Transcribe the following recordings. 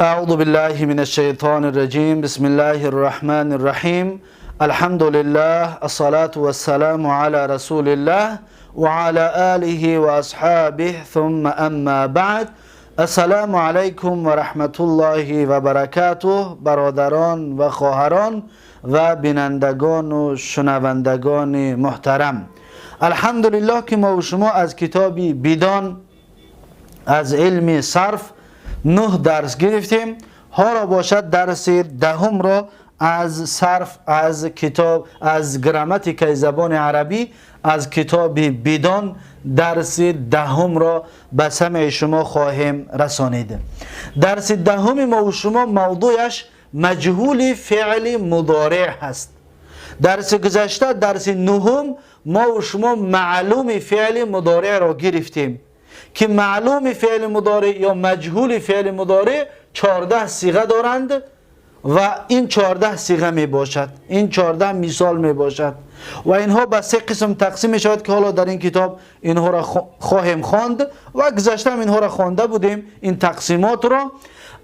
اعوذ بالله من الشیطان الرجیم. بسم الله الرحمن الرحیم. الحمد لله، الصلاة والسلام على رسول الله وعلى آله وأصحابه، ثم أما بعد. السلام علیکم و رحمت الله و برکاته برادران و خواهران و بینندگان و شنوندگان محترم. الحمدلله که ما و شما از کتابی بیدان از علم صرف 9 درس گرفتیم. ها را باشد درس دهم را از صرف از کتاب از گراماتیک زبان عربی از کتابی بیدان درس دهم را به سمع شما خواهیم رسانید. درس دهم ما و شما موضوعش مجهول فعل مضارع هست. درس گذشته درس نهم ما و شما معلوم فعل مضارع را گرفتیم که معلوم فعل مضارع یا مجهول فعل مضارع 14 صیغه دارند و این 14 صیغه می باشد، این 14 مثال می باشد و اینها به 3 قسم تقسیم می شود که حالا در این کتاب اینها را خواهیم خواند و گذشته هم اینها را خوانده بودیم این تقسیمات را.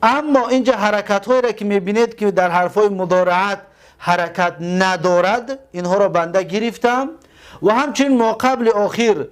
اما اینجا حرکت هایی را که می بینید که در حرف های مضارعت حرکت ندارد اینها را بنده گرفتم و همچنین ما قبل آخر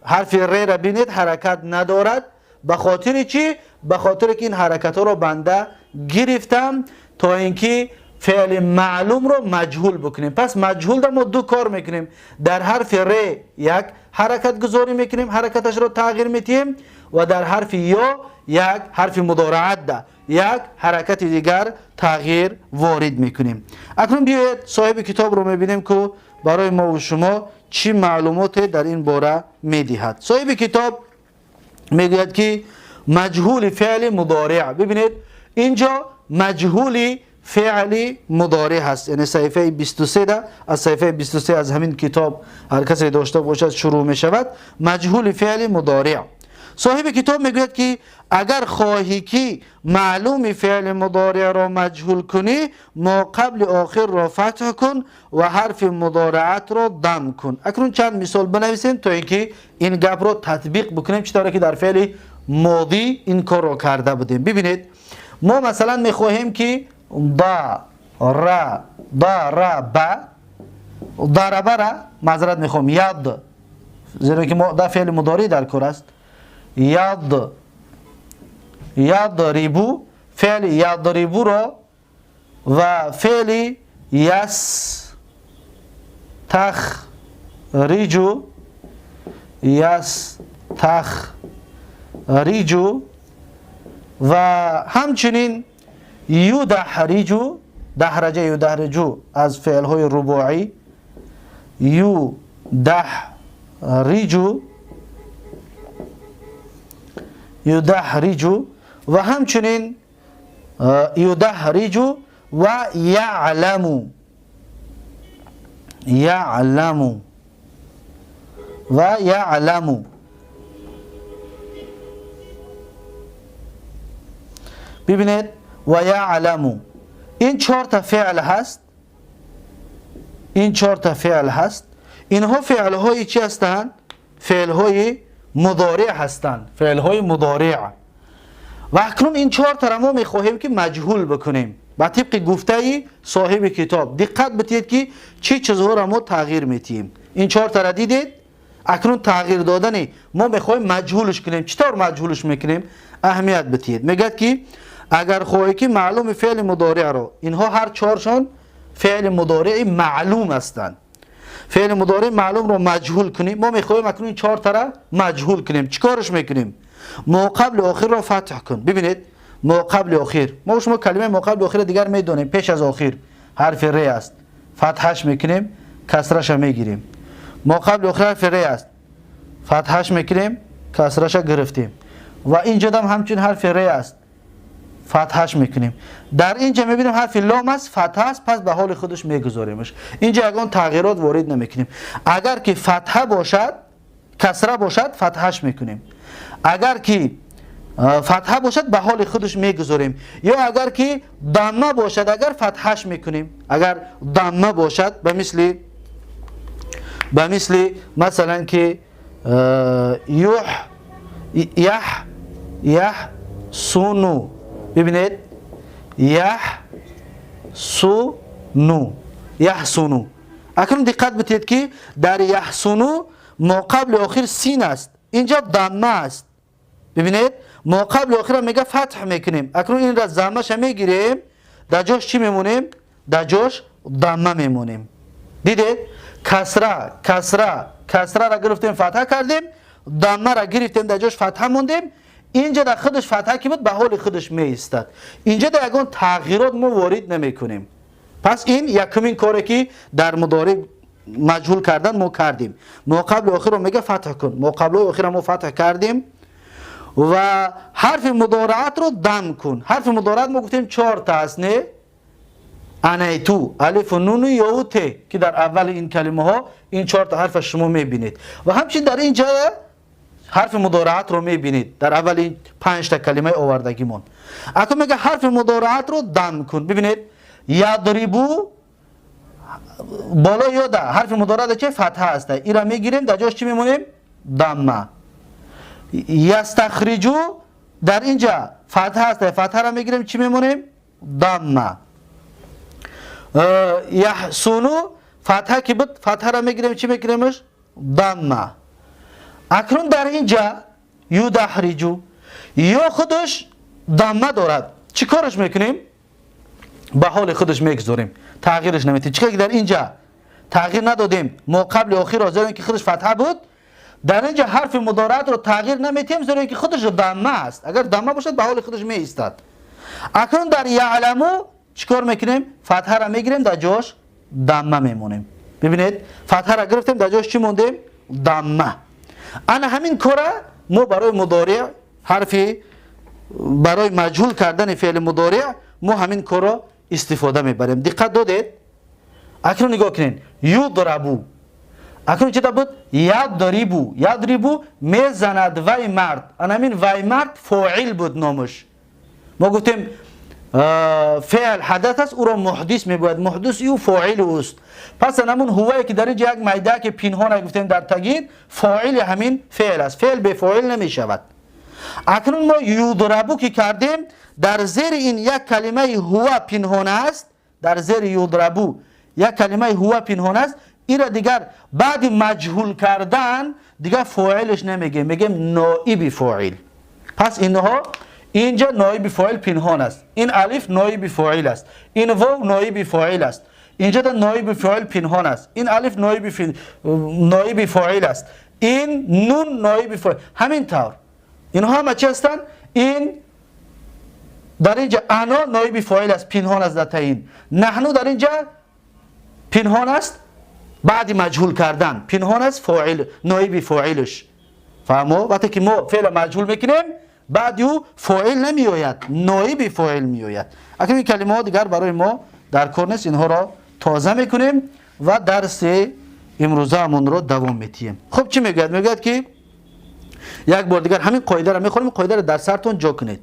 حرف ر را بینید حرکت ندارد. به خاطر چی؟ به خاطر که این حرکت ها را بنده گرفتم تا اینکه فعل معلوم رو مجهول بکنیم. پس مجهول را ما 2 کار میکنیم. در حرف ر یک حرکت گذاری میکنیم، حرکتش رو تغییر میدیم و در حرف یا یک حرف مضارعت ده یک حرکت دیگر تغییر وارد میکنیم. اکنون بیایید صاحب کتاب رو میبینیم که برای ما و شما چی معلومات در این باره میدهد. صاحب کتاب میگوید که مجهول فعل مضارع. ببینید اینجا مجهول فعل مضارع هست، یعنی صفحه 23 ده. از صفحه 23 از همین کتاب هر کسی داشته باشد شروع می شود. مجهول فعل مضارع. صاحب کتاب میگوید که اگر خواهی که معلوم فعل مضارع را مجهول کنی ما قبل آخر را فتح کن و حرف مضارعت را ضم کن. اکنون چند مثال بنویسیم تا اینکه این گپ را تطبیق بکنیم چطوری که در فعل ماضی این کار را کرده بودیم. ببینید ما مثلا میخواهیم که ضرب را معذرت میخوام یاد، زیرا که ما در فعل مضارع در کار است. یضربو فعل یضربو را و فعل یستخرجو و همچنین یدحرجو یدحرجو از فعل های رباعی یدحرجو و همچنین یدحرجو و یعلمو. ببینید و یعلمو این 4 تا فعل هست. این 4 تا فعل هست. اینها فعل های چی هستند؟ فعل های مضارع هستند. فعل های مضارع. و اکنون این 4 تا را ما میخواهیم که مجهول بکنیم با طبق گفته صاحب کتاب. دقت بدید که چه چیزها را ما تغییر میدیم. این 4 تا را دیدید؟ اکنون تغییر دادن ما میخواهیم مجهولش کنیم. چطور مجهولش میکنیم؟ اهمیت بدید. میگه که اگر خواهی که معلوم فعل مضارع را، اینها هر 4 شان فعل مضارع معلوم هستند، فعل مضارع معلوم رو مجهول کنیم. ما میخواهیم اکنون این 4 تا را مجهول کنیم. چیکارش میکنیم؟ ما قبل آخر را فتح کن. ببینید ما قبل آخر، ما شما کلمه ما قبل آخر دیگر میدونیم، پیش از آخر حرف ر است، فتحش میکنیم، کسرش میگیریم. ما قبل آخر حرف ر است، فتحش میکنیم، کسرش گرفتیم. و اینجا هم همچنین حرف ر است، فتحش میکنیم. در اینجا میبینیم حرف لام است، فتح است، پس به حال خودش میگذاریمش. اینجا یگان تغییرات وارد نمیکنیم. اگر که فتحه باشد، کسره باشد، فتحش میکنیم. اگر که فتحه باشد به حال خودش میگذاریم. یا اگر که ضمه باشد، اگر فتحش میکنیم. اگر ضمه باشد به مثل مثلا که سونو. ببینید یحسنو یحسنو. اکنون دقت بتید که در یحسنو ما قبل آخر سین است، اینجا ضمه است. ببینید ما قبل آخر میگه فتح میکنیم، اکنون این را ضمهش میگیریم، در جاش چی میمونیم؟ در جاش ضمه میمونیم. دیدید کسره کسره کسره را گرفتیم فتح کردیم، ضمه را گرفتیم در جاش فتح موندیم. اینجا در خودش فتح که بود به حال خودش می ایستد. اینجا در یگان تغییرات ما وارد نمی کنیم. پس این یکمین کاری که در مضارع مجهول کردن ما کردیم. ما قبل آخر رو میگه فتح کن، ما قبل آخر ما فتح کردیم. و حرف مضارعات رو دم کن. حرف مضارعات ما گفتیم 4 تا است نه؟ انیتو، الف و نون و یا و ت که در اول این کلمه ها این 4 تا حرف شما میبینید. و همچنین در اینجا حرف مضارعات رو میبینید در اول این 5 تا کلمه آوردگیمون. اکنون میگه حرف مضارعات رو دم کن. ببینید یضربو بالا یاده حرف مضارعات چه؟ فتحه است. این را میگیریم در جاش چی میمونیم؟ ضمه. یستخرجو در اینجا فتحه است، فتحه را میگیریم چی میمونیم؟ ضمه. یحسنو فتحه که بود، فتحه را میگیریم چی میگیریمش؟ ضمه. اکنون در اینجا یدحرجو یا خودش ضمه دارد، چی کارش میکنیم؟ به حال خودش میگذاریم، تغییرش نمیدیم. چیکار که در اینجا تغییر ندادیم، ما قبل آخر را زدیم که خودش فتحه بود، در اینجا حرف مضارعات رو تغییر نمیدیم زیرا اینکه خودش ضمه است. اگر ضمه باشد به حال خودش می ایستد. اکنون در یعلمو چیکار میکنیم؟ فتحه را میگیریم در جاش ضمه میمونیم. ببینید فتحه را گرفتیم در جاش چی موندیم؟ ضمه. انا همین کار ما برای مضارع حرفی برای مجهول کردن فعل مضارع ما همین کار را استفاده میبریم. دقت دادید؟ اکنون نگاه کنین یضربو، اکنون چه بود؟ یضربو، یضربو میزند وی مرد. همین وی مرد فاعل بود نامش. ما گفتیم فعل حدث است، او را محدث میگوید، محدث او فاعل اوست. پس همون هوایی که در اینجا یک میده که پنهان گفتیم در تگید فاعل همین فعل است، فعل به فاعل نمیشود. اکنون ما یضربو که کردیم در زیر این یک کلمه هو پنهان است، در زیر یضربو یک کلمه هو پنهان است. این را دیگر بعد مجهول کردن دیگر فاعلش نمیگیم، میگیم نائب فاعل. پس اینها اینجا نائب فاعل پنهان است، این الف نائب فاعل است، این واو نائب فاعل است، اینجا در نائب فاعل پنهان است، این الف نائب فاعل است، این نون نائب فاعل. همین طور اینها همه چی هستند؟ این در اینجا انا نائب فاعل است، پنهان است در تعیین. نحنو در اینجا پنهان است بعد مجهول کردن، پنهان است فاعل نائب فاعلش. فهمو؟ وقتی که ما فعل مجهول میکنیم بعد او فاعل نمی آید، نائب فاعل می آید. اکنون این کلمه ها دیگر برای ما در کار نیست، اینها را تازه میکنیم و درس امروزه همون را دوام میتیم. خب چی میگوید؟ میگوید که یک بار دیگر همین قاعده را میخونیم، قاعده را در سرتون جا کنید.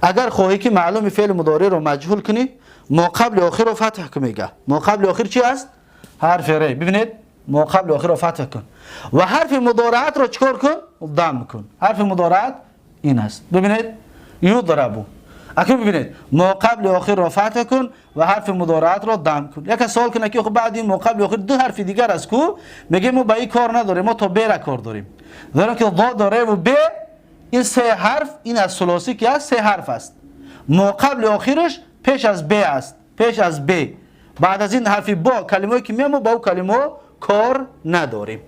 اگر خواهی که معلوم فعل مضارع رو مجهول کنی ما قبل آخر رو فتح کن. میگه ما قبل آخر چی است؟ حرف ری. ببینید ما قبل آخر رو فتح کن و حرف مضارعات رو چکار کن؟ ضم کن. حرف مضارعات این است. ببینید یضربو. اکنون ببینید ما قبل آخر را فتح کن و حرف مضارعات را ضم کن. یک سوال کنه که خب بعد این ما قبل آخر دو حرف دیگر است کو؟ میگه ما با این کار نداریم، ما تا ب را کار داریم. زیرا که ضا داره و ب این سه حرف، این از ثلاثی که است سه حرف است. ما قبل آخرش پیش از ب است، پیش از ب. بعد از این حرف با کلمه‌ای که میام با او کلمه کار نداریم.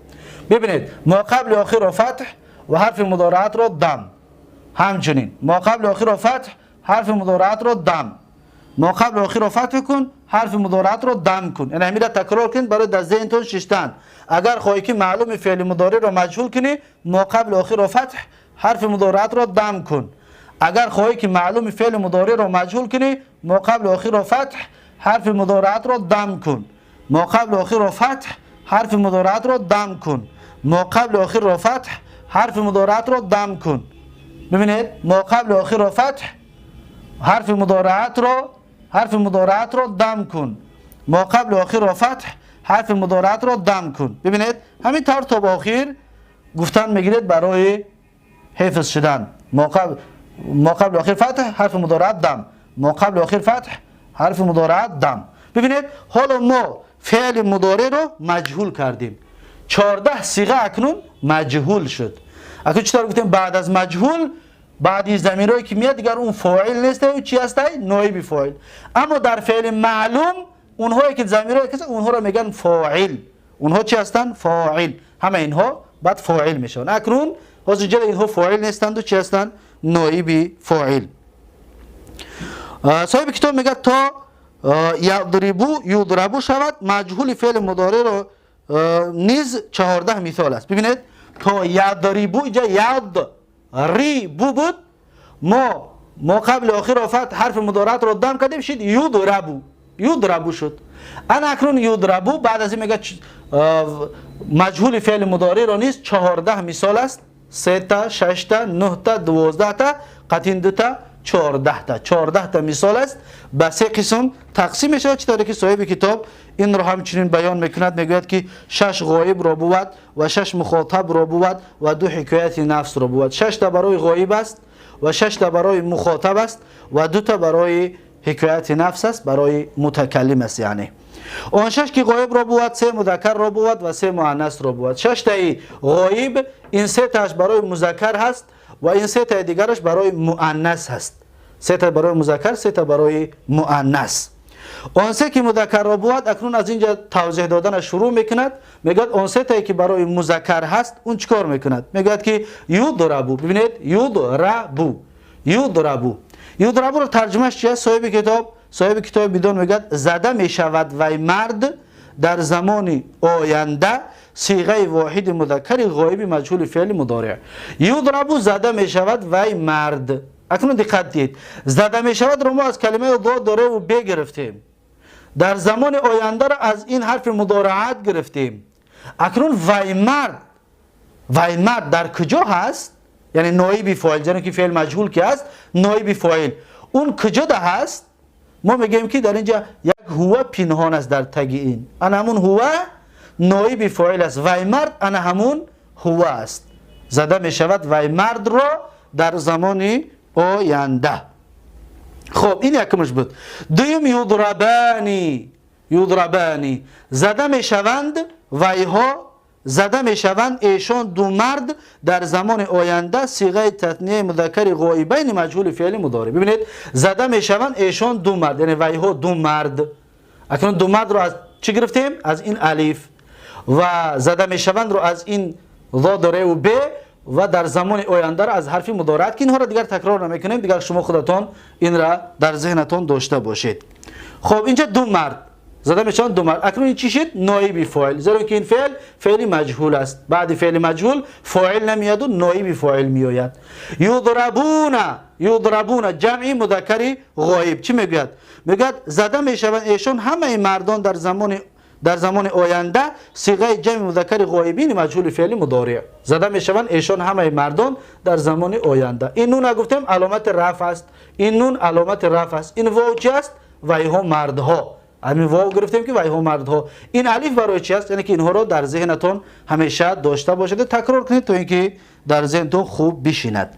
ببینید ما قبل آخر را فتح و حرف مضارعات را ضم. همچنین ما قبل آخر را فتح حرف مضارعات را ضم. ما قبل آخر را فتح کن حرف مضارعات را ضم کن. یعنی همین را تکرار کن برای در ذهنتون ششتن. اگر خواهی که معلوم فعل مضارع را مجهول کنی ما قبل آخر را فتح حرف مضارعات را ضم کن. اگر خواهی که معلوم فعل مضارع را مجهول کنی ما قبل آخر را فتح حرف مضارعات را ضم کن. ما قبل آخر را فتح حرف مضارعات را ضم کن. ما قبل آخر را فتح حرف مضارعات را ضم کن. ببینید ما قبل آخر را فتح حرف مضارعات را ضم کن. ما قبل آخر را فتح حرف مضارعات را ضم کن. ببینید همین طور تا به آخر گفتن میگیرید برای حفظ شدن. ما قبل آخر فتح حرف مضارعات ضم. ما قبل آخر فتح، حرف مضارعات دم. ببینید حالا ما فعل مضارع رو مجهول کردیم، 14 صیغه اکنون مجهول شد. اکنون چطور گفتیم بعد از مجهول بعدی ضمیرایی که میاد دیگر اون فاعل نیست، و چی هست؟ نایب فاعل. اما در فعل معلوم اونهایی که ضمیرایی که اونها رو میگن فاعل. اونها چی هستن؟ فاعل. همه اینها بعد فاعل میشن. اکنون حاضر جل اینها فاعل نیستند و چی هستن؟ نایب فاعل. صاحب کتاب میگه تا یضربو شود مجهول فعل مضارع رو نیز 14 مثال است. ببینید تا یضربو اینجا یضربو بود، ما قبل آخر آفت حرف مضارعات رو دم کردیم شد یضربو شد. انا اکنون یضربو بعد از این میگه مجهول فعل مضارع رو نیز 14 مثال است. 3 تا 6 تا 9 تا 12 تا قطعین 2 تا 14 تا مثال است. به 3 قسم تقسیم میشه. چطوری که صاحب کتاب این رو همچنین بیان میکند، میگوید که 6 غایب را بود و 6 مخاطب را بود و 2 حکایت نفس را بود. 6 تا برای غایب است و 6 تا برای مخاطب است و 2 تا برای حکایت نفس است، برای متکلم است. یعنی اون 6 که غایب را بود 3 مذکر را بود و 3 مؤنث را بود. 6 تای غایب این 3 تاش برای مذکر هست و این 3 تا دیگرش برای مؤنث هست. 3 تا برای مذکر، 3 تا برای مؤنث. اون 3 که مذکر را بود اکنون از اینجا توضیح دادن شروع میکند. میگه اون 3 تا که برای مذکر هست اون چیکار میکند؟ میگه که یضربو. ببینید یضربو رو ترجمهش چیه؟ صاحب کتاب بدون میگه زده میشود وی مرد در زمان آینده سیغه واحد مذکر غایب مجهول فعل مضارع. یضربو زده میشود وی مرد. اکنون دقت دید، زده میشود رو ما از کلمه ضاد داره و ب گرفتیم، در زمان آینده را از این حرف مضارعات گرفتیم. اکنون وی مرد در کجا هست؟ یعنی نایب فاعل، یعنی که فعل مجهول که هست نایب فاعل اون کجا ده هست؟ ما میگیم که در اینجا یک هو پنهان است در تگ این. انا همون هو نایب فاعل است، وی مرد انا همون هو است. زده میشود وی مرد را در زمان آینده. خب این یکمش بود. دوم یضربانی زده میشوند ویها، زده میشوند ایشان 2 مرد در زمان آینده صیغه تثنیه مذکر غایبین مجهول فعل مضارع. ببینید زده میشوند ایشان 2 مرد، یعنی ویها 2 مرد. اکنون 2 مرد رو از چی گرفتیم؟ از این الف. و زده میشوند رو از این ضا داره و ب، و در زمان آینده را از حرف مضارعات که اینها را دیگر تکرار نمیکنیم، دیگر شما خودتون این را در ذهنتون داشته باشید. خب اینجا 2 مرد زده میشن 2 مرد. اکنون این چی شد؟ نایب فاعل، زیرا که این فعل مجهول است. بعد فعل مجهول فاعل نمیاد و نایب فاعل میآید. یضربون جمع مذکر غایب. چی میگوید؟ میگوید زده میشوند ایشان همه مردان در زمان آینده صیغه جمع مذکر غایبین مجهول فعل مضارع. زده میشوند ایشان همه مردان در زمان آینده. این نون گفتیم علامت رفع است. این واو چی است؟ ویها مردها. همین واو گرفتیم که ویها مردها. این الف برای چی است؟ یعنی که اینها رو در ذهنتون همیشه داشته باشید، تکرار کنید تا اینکه در ذهنتون خوب بشیند.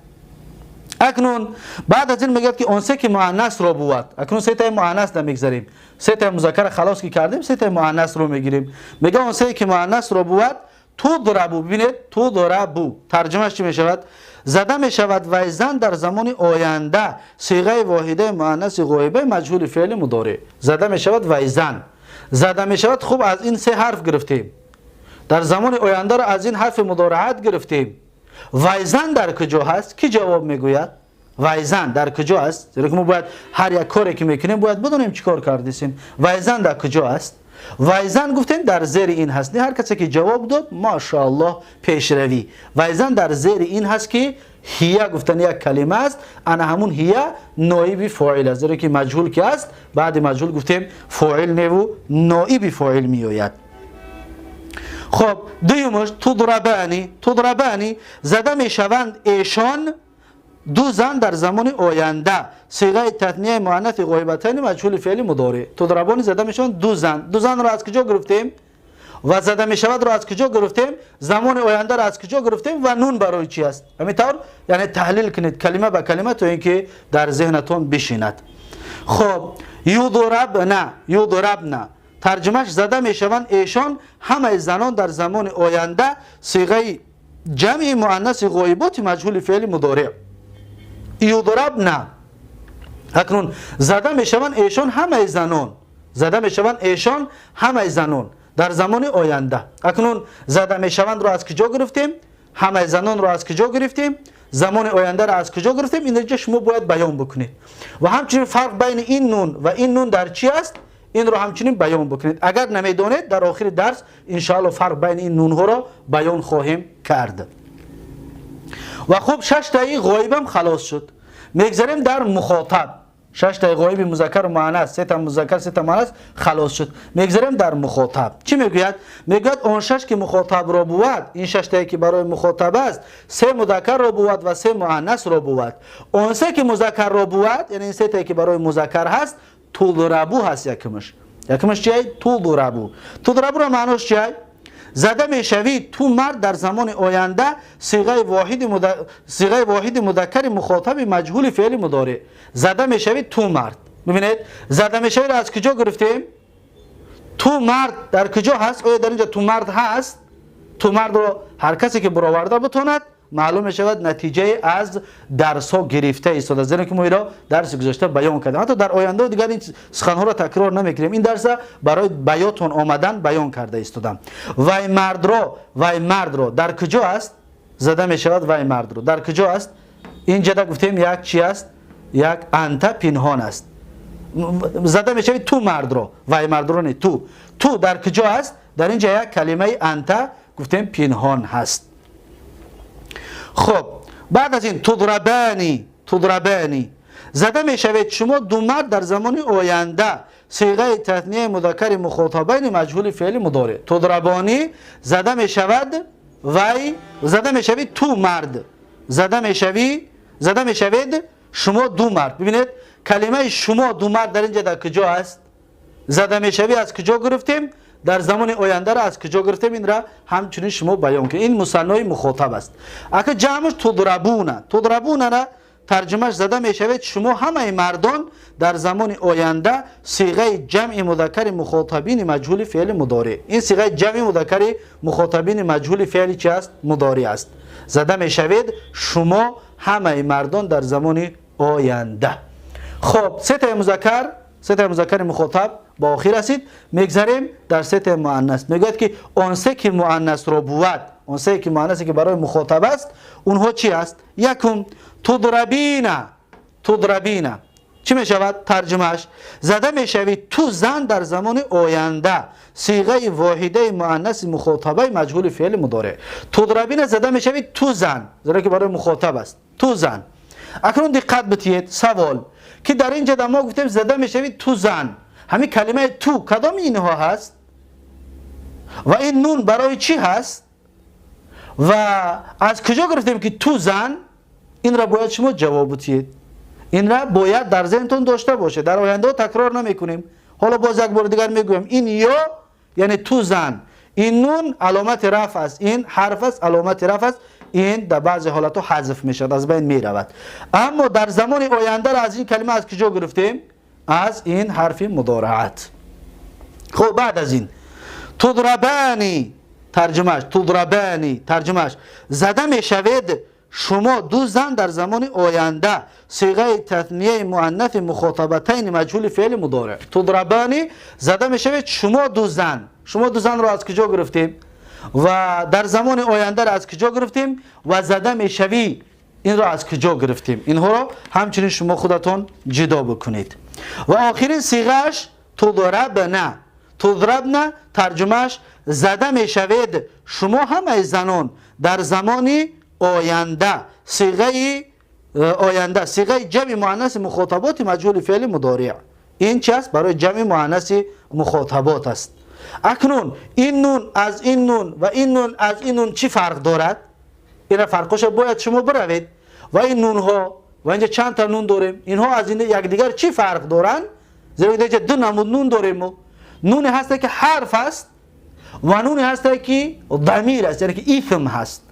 اکنون بعد از این میگه که اون 3 که مؤنث را بود. اکنون 3 تا مؤنث نمیگذاریم، 3 تا مذکر خلاص که کردیم 3 تا مؤنث رو میگیریم. میگه اون 3 که مؤنث را بود تضربو. ببینید تضربو ترجمهش چی میشود؟ زده میشود وی زن در زمان آینده صیغه واحده مؤنث غایبه مجهول فعل مضارع. زده میشود وی زن، زده میشود. خوب از این 3 حرف گرفتیم، در زمان آینده را از این حرف مضارعات گرفتیم. وی زن در کجا هست؟ کی جواب میگوید؟ وی زن در کجا است؟ زیرا که ما باید هر یک کاری که میکنیم باید بدونیم چیکار کردیم. وی زن در کجا است؟ وی زن گفتیم در زیر این هست. نه هر کسی که جواب داد ماشاءالله پیشروی. وی زن در زیر این هست که هیه گفتن یک کلمه است، انا همون هیه نایب فاعل است. زیرا که مجهول که است بعد مجهول گفتیم فاعل نو نایب فاعل میآید. خب دومش تضربانی زده میشوند ایشان 2 زن در زمان آینده صیغه تثنیه مؤنث غایبتین مجهول فعل مضارع. تضربانی زده میشوند 2 زن رو از کجا گرفتیم؟ و زده میشود رو از کجا گرفتیم؟ زمان آینده رو از کجا گرفتیم؟ و نون برای چی است؟ همینطور یعنی تحلیل کنید کلمه به کلمه تا اینکه در ذهنتون بشیند. خب یضربن ترجمهش زده میشوند ایشان همه زنان در زمان آینده صیغه جمع مؤنث غایبات مجهول فعل مضارع. یضربن اکنون زده میشوند ایشان همه زنان، زده میشوند ایشان همه زنان در زمان آینده. اکنون زده میشوند رو از کجا گرفتیم؟ همه زنان رو از کجا گرفتیم؟ زمان آینده رو از کجا گرفتیم؟ این رو شما باید بیان بکنید. و همچنین فرق بین این نون و این نون در چی است؟ این رو همچنین بیان بکنید. اگر نمیدونید در آخر درس انشاءالله فرق بین این نون ها رو بیان خواهیم کرد. و خب 6 تایی غایبم خلاص شد. میگذاریم در مخاطب. 6 تایی غایب مذکر و مؤنث، 3 تا مذکر 3 تا مؤنث خلاص شد. میگذاریم در مخاطب. چی میگوید؟ میگوید آن 6 که مخاطب را بود، این 6 تایی که برای مخاطب است، 3 مذکر را بود و 3 مؤنث را بود. اون 3 که مذکر را بود، یعنی این 3 تایی که برای مذکر هست، تضربو هست یکمش. یکمش چیه؟ تضربو. تضربو را معناش چیه؟ زده میشوید تو مرد در زمان آینده صیغه واحد مذکر مخاطب مجهول فعل مضارع. زده میشوید تو مرد. ببینید زده میشوید از کجا گرفتیم؟ تو مرد در کجا هست؟ آیا در اینجا تو مرد هست؟ تو مرد رو هر کسی که برآورده بتواند معلوم شود نتیجه از درس ها گرفته است. از اینکه ما اینا درس گذشته بیان کردیم، حتی در آینده دیگر این سخن ها را تکرار نمیکنیم. این درس برای بیاتون آمدن بیان کرده استادم. وای مرد رو در کجا است؟ زده می شود وای مرد رو در کجا است؟ اینجا دا گفتیم یک چی است؟ یک انت پنهان است. زده می شود تو مرد رو، وای مرد رو نه، تو در کجا است؟ در اینجا یک کلمه انت گفتیم پنهان هست. خب بعد از این تضربانی زده می شود شما دو مرد در زمان آینده صیغه تثنیه مذکر مخاطبین مجهول فعل مضارع. تضربانی زده می شود وای، زده می شود تو مرد، زده می شود شما دو مرد. ببینید کلمه شما دو مرد در اینجا در کجا است؟ زده می شود از کجا گرفتیم؟ در زمان آینده را از کجا گرفتیم؟ این را همچنین شما بیان کنید. این مثنای مخاطب است. اگه جمعش تضربون را ترجمهش زده می شود شما همه مردان در زمان آینده صیغه جمع مذکر مخاطبین مجهول فعل مضارع. این صیغه جمع مذکر مخاطبین مجهول فعل چی است؟ مضارع است. زده می شود شما همه مردان در زمان آینده. خب سه تا مذکر مخاطب با آخر رسید. میگذاریم در 3 مؤنث. میگوید که اون 3 که مؤنث را بود، اون 3 که مؤنثی که برای مخاطب است، اونها چی است؟ یکم تضربین. چی می شود ترجمهش؟ زده می شوید تو زن در زمان آینده صیغه واحده مؤنث مخاطبه مجهول فعل مضارع. تضربین زده می شوید تو زن، زیرا که برای مخاطب است. تو زن. اکنون دقت بتید سوال که در اینجا ما گفتیم زده می شوید تو زن، همین کلمه تو کدام اینها هست؟ و این نون برای چی هست؟ و از کجا گرفتیم که تو زن؟ این را باید شما جواب بدید. این را باید در ذهنتون داشته باشه. در آینده تکرار نمی کنیم. حالا باز یک بار دیگر میگویم این یا یعنی تو زن، این نون علامت رفع است، این حرف است علامت رفع است، این در بعضی حالات حذف می شود، از بین می رود. اما در زمان آینده را از این کلمه از کجا گرفتیم؟ از این حرف مضارعت. خب بعد از این تضربانی ترجمهش زده می شود شما دو زن در زمان آینده صیغه تثنیه مؤنث مخاطبتین مجهول فعل مضارع. تضربانی زده می شود شما دو زن را از کجا گرفتیم و در زمان آینده را از کجا گرفتیم و زده می شوی این را از کجا گرفتیم. اینها را همچنین شما خودتون جدا بکنید. و آخرین صیغهش تضربن ترجمهش زده می شود شما همه زنان در زمان آینده صیغه جمع مؤنث مخاطبات مجهول فعل مضارع. این چی است؟ برای جمع مؤنث مخاطبات است. اکنون این نون از این نون و این نون از این نون چی فرق دارد؟ این فرقش باید شما بروید. و این نون ها و اینجا چند تا نون داریم، اینها از این یکدیگر چی فرق دارند؟ زیرا اینجا دو نمود نون داریم. نون هست که حرف است و نون هست که ضمیر است، یعنی که اسم هست.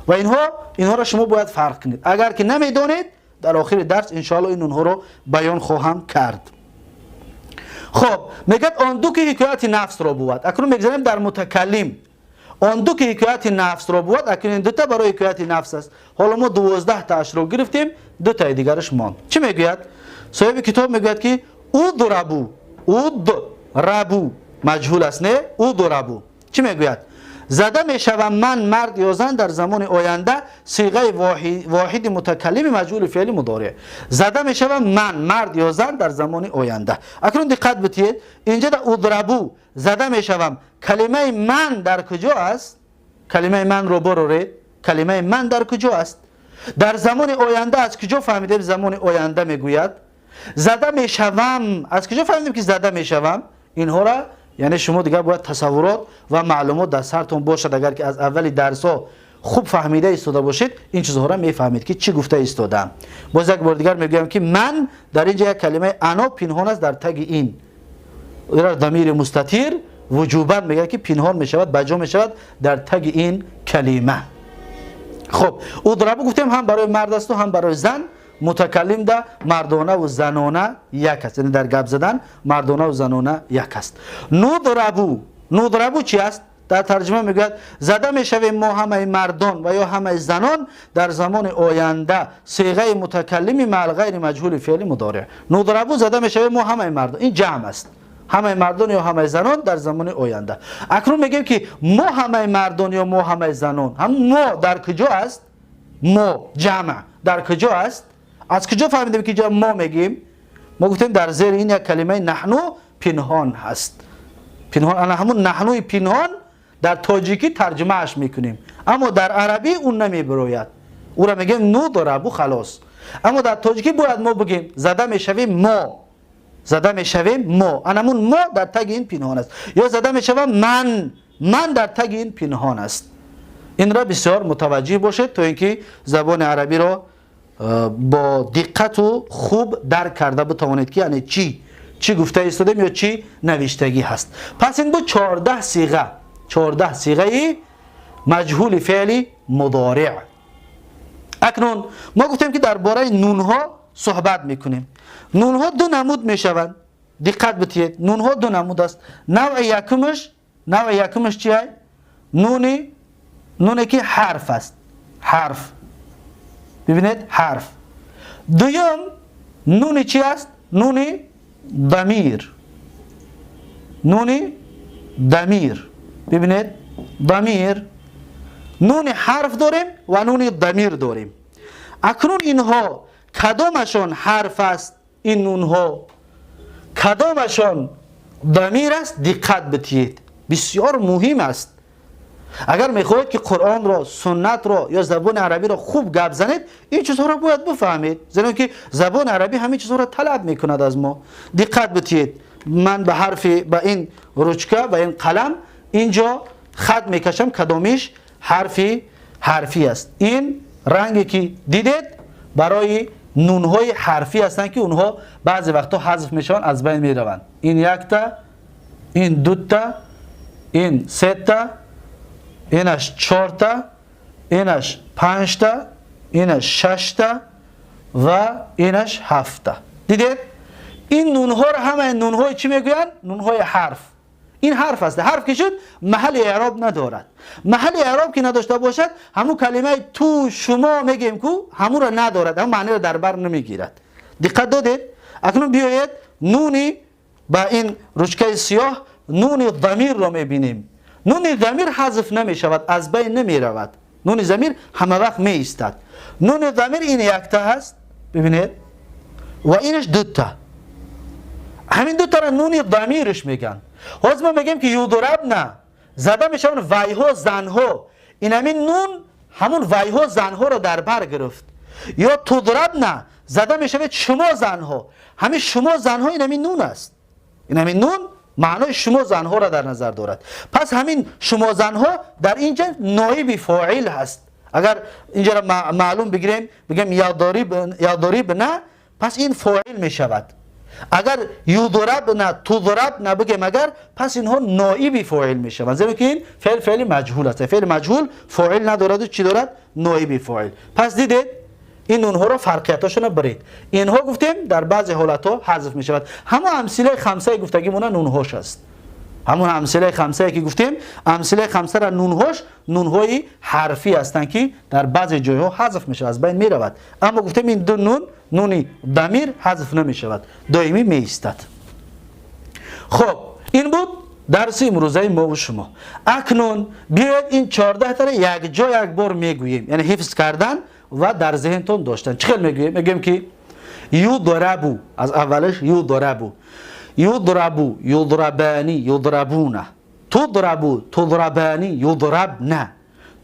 و اینها را شما باید فرق کنید. اگر که نمیدونید در آخر درس انشاءالله این اونها رو بیان خواهم کرد. خب میگه آن دو که حکایت نفس را بود. اکنون میگذاریم در متکلم آن دو که حکایت نفس را بود. اکنون این دوتا برای حکایت نفس است. حالا ما 12 تاش رو گرفتیم، دو تا دیگرش ماند. چی میگوید؟ صاحب کتاب میگوید که او ربو مجهول است، نه او ربو. چی میگوید؟ زده میشوم من مرد یا زن در زمان آینده صیغه واحد متکلم مجهول فعل مضارع. زده میشوم من مرد یا زن در زمان آینده. اکنون دقت بتید اینجا در اضربو زده میشوم، کلمه من در کجا است؟ کلمه من رو برورید. کلمه من در کجا است؟ در زمان آینده. از کجا فهمیدیم زمان آینده میگوید؟ زده میشوم، از کجا فهمیدیم که زده میشوم؟ اینها را یعنی شما دیگر باید تصورات و معلومات در سرتون باشد. اگر که از اولی درس ها خوب فهمیده ایستاده باشید این چیزها را میفهمید که چی گفته ایستادم. باز یک بار دیگر میگم که من در اینجا یک کلمه انا پنهان است در تگ این ضمیر مستتیر وجوبا میگه که پنهان میشود، بجا میشود در تگ این کلمه. خب اضربو گفتیم هم برای مرد است و هم برای زن. متکلم ده مردانه و زنانه یک است، یعنی در گپ زدن مردانه و زنانه یک است. نضربو چی است؟ در ترجمه میگوید زده میشویم ما همه مردان و یا همه زنان در زمان آینده صیغه متکلم مع غیر مجهول فعل مضارع. نضربو زده میشویم ما همه مردان، این جمع است، همه مردان یا همه زنان در زمان آینده. اکنون میگیم که ما همه مردان یا ما همه زنان، هم ما در کجا است؟ ما جمع در کجا است؟ از کجا فهمیدیم که جا ما میگیم؟ ما گفتیم در زیر این یک کلمه نحنو پنهان هست. پنهان، انا همون نحنوی پنهان در تاجیکی ترجمه اش میکنیم، اما در عربی اون نمیبروید، او را میگیم نضربو خلاص. اما در تاجیکی باید ما بگیم زده میشویم ما، زده میشویم ما، انا همون ما در تگ این پنهان است، یا زده میشوم من در تگ این پنهان است. این را بسیار متوجه باشید تا اینکه زبان عربی را با دقت و خوب درک کرده بتوانید که یعنی چی گفته ایستادیم یا چی نوشتگی هست. پس این بود 14 صیغه مجهول فعل مضارع. اکنون ما گفتیم که درباره نونها صحبت میکنیم. نونها دو نمود میشوند. دقت بتید نونها دو نمود است. نوع یکمش چیه؟ نونی که حرف است، حرف. ببینید حرف. دوم نونی چی است؟ نونی ضمیر. ببینید ضمیر. نون حرف داریم و نون ضمیر داریم. اکنون اینها کدامشان حرف است؟ این نونها کدامشان ضمیر است؟ دقت بتید، بسیار مهم است. اگر میخواهید که قرآن را، سنت را یا زبان عربی را خوب گپ زنید این چیزها را باید بفهمید، زیرا که زبان عربی همین چیزها را طلب میکند از ما. دقت بتید من به این رچکه و این قلم اینجا خط میکشم، کدامیش حرفی است. این رنگی که دیدید برای نونهای حرفی هستند که اونها بعضی وقتا حذف میشن، از بین میروند. این یک تا، این دو تا، این سه تا، اینش 4 تا، اینش 5 تا، اینش 6 تا و اینش 7 تا. دیدید این نونها را همه نونهای چی میگویند؟ نونهای حرف. این حرف است. حرف که شد محل اعراب ندارد. محل اعراب که نداشته باشد همون کلمه تو شما میگیم کو همون را ندارد، همون معنی را در بر نمیگیرد. دقت دادید؟ اکنون بیایید نونی با این رشکه سیاه نون ضمیر را میبینیم. نون ضمیر حذف نمی شود، از بین نمی رود. نون ضمیر همه وقت می ایستد. نون ضمیر این یک تا هست، ببینید، و اینش دو تا. همین دو تا را نون ضمیرش میگن. حالا ما میگیم که یضربن زده میشون ویها زنها، این همین نون همون ویها زنها را در بر گرفت. یا تضربن زده میشود شما زنها، همین شما زنها این همین نون است. این همین نون معنای شما زنها را در نظر دارد. پس همین شما زنها در اینجا نایب فاعل هست. اگر اینجا را معلوم بگیریم بگیم یا ضریبن، پس این فاعل می شود. اگر یضربن تضربن بگیم اگر، پس اینها نایب فاعل می شوند، زیرا که این فعل مجهول است. فعل مجهول فاعل ندارد و چی دارد؟ نایب فاعل. پس دیدید این نونها را فرقیتاشون برید. اینها گفتیم در بعضی حالتها حذف می شود. همون امثله خمسه گفتگیمون نونهاش است. همون امثله خمسه که گفتیم، امثله خمسه را نونهاش نونهای حرفی هستند که در بعضی جایها حذف می شود، از بین می رود. اما گفتیم این دو نون، نونی ضمیر حذف نمی شود، دائمی می ایستد. خب این بود درس امروزه ما و شما. اکنون بیاید این 14 تا یک جا یک بار میگوییم، یعنی حفظ کردن و در ذهنتون داشتن. چخیل میگوییم؟ میگیم که یضربو، از اولش یضربو، یضربو، یضربانی، یضربونه، تضربو، تضربانی، یضربنه،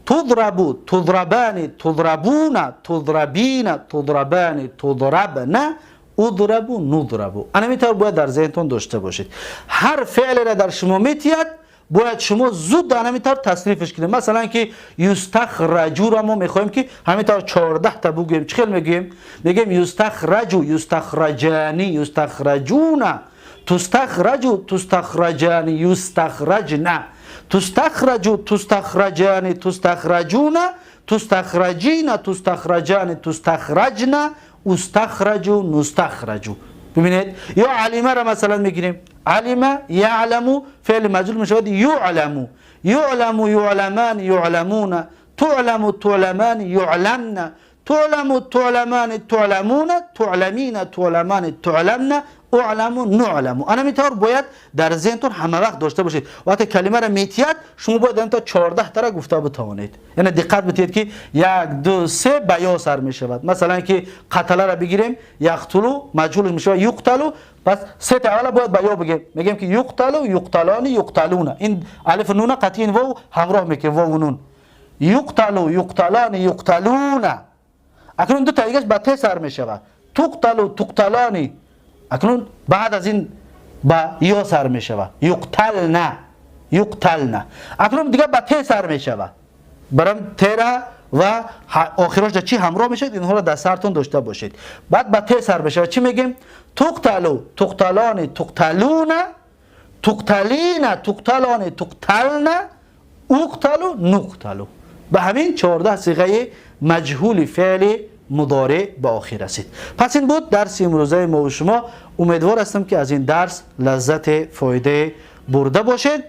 تضربو، تضربانی، تضربونه، تضربین، تضربانی، تضربنه، اضربو، نضربو. اینطور باید در ذهنتون داشته باشید. هر فعل را در شما میتید باید شما زود اینطور تصریفش کنید. مثلا که یستخرجو را ما میخوایم که همینطور 14 تا بگوییم. چخیل میگیم؟ میگیم یستخرجو، یستخرجانی، یستخرجونه، تستخرجو، تستخرجانی، یستخرجنه، تستخرجو، تستخرجانی، تستخرجونه، تستخرجین، تستخرجانی، تستخرجنه، استخرجو، نستخرجو. ببینید، یا علمه را مثلا میگیریم، علمه یعلمو فعل مجهول میشود یعلمو، یعلمو، یعلمان، یعلمون، تعلمو، تعلمان، یعلمن، تعلمو، تعلمان، تعلمون، تعلمین، تعلمان، تعلمن، اعلمو، نعلمو. اینطور باید در ذهنتون همه وقت داشته باشید. وقتی کلمه را میتید شما باید تا 14 تا را گفته بتوانید. یعنی دقت بدید که 1 2 3 به یا سر می شود. مثلا که قتل را بگیریم، یقتلو مجهولش می شود یقتلو، پس 3 تا اول باید به یا بگیم. میگیم که یقتلو، یقتلانی، یقتلون. این الف و نون قطعی واو همراه میکنیم، واو و نون. یقتلو، یقتلانی، یقتلون. اکنون دو تا دیگه به ت سر می شود. تقتلو، تقتلانی. اکنون بعد از این با یا سر می شود. یقتلنا، یقتلنا. اکنون دیگه با ت سر می شود. برام تیرا و آخرش در چی همراه می شود؟ اینها را در سرتون داشته باشید. بعد با ت سر می شود. چی میگیم؟ تقتلو، تقتلانی، تقتلون، تقتلین، تقتلانی، تقتلن، اقتلو، نقتلو. به همین 14 صیغه مجهول فعل مضارع به آخر رسید. پس این بود درس امروزه ما و شما. امیدوار هستم که از این درس لذت فایده برده باشید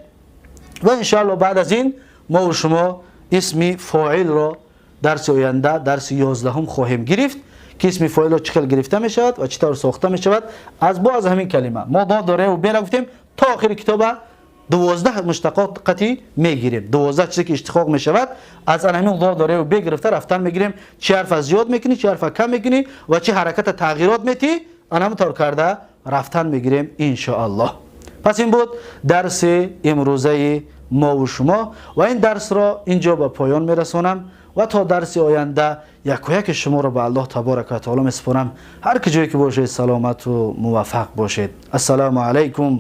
و انشاءالله بعد از این ما و شما اسم فاعل را درس آینده، درس 11 خواهیم گرفت که اسم فاعل را چطور گرفته می شود و چطور ساخته می شود از بعض همین کلمه. ما داره و بیره گفتیم تا آخر کتاب 12 مشتقاتی میگیریم. 12 چیزی که اشتقاق می شود از همین داره و بگرفته رفتن میگیریم. چه حرف زیاد میکنی، چه حرف کم میکنی و چه حرکت تغییرات میتی، همینطور کرده رفتن میگیریم ان شاء الله. پس این بود درس امروزه ما و شما و این درس را اینجا به پایان میرسونم و تا درس آینده یک و یک شما را به الله تبارک و تعالی میسپارم. هر کجایی که باشید سلامت و موفق باشید. السلام علیکم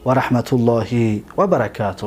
و رحمت الله و برکاته.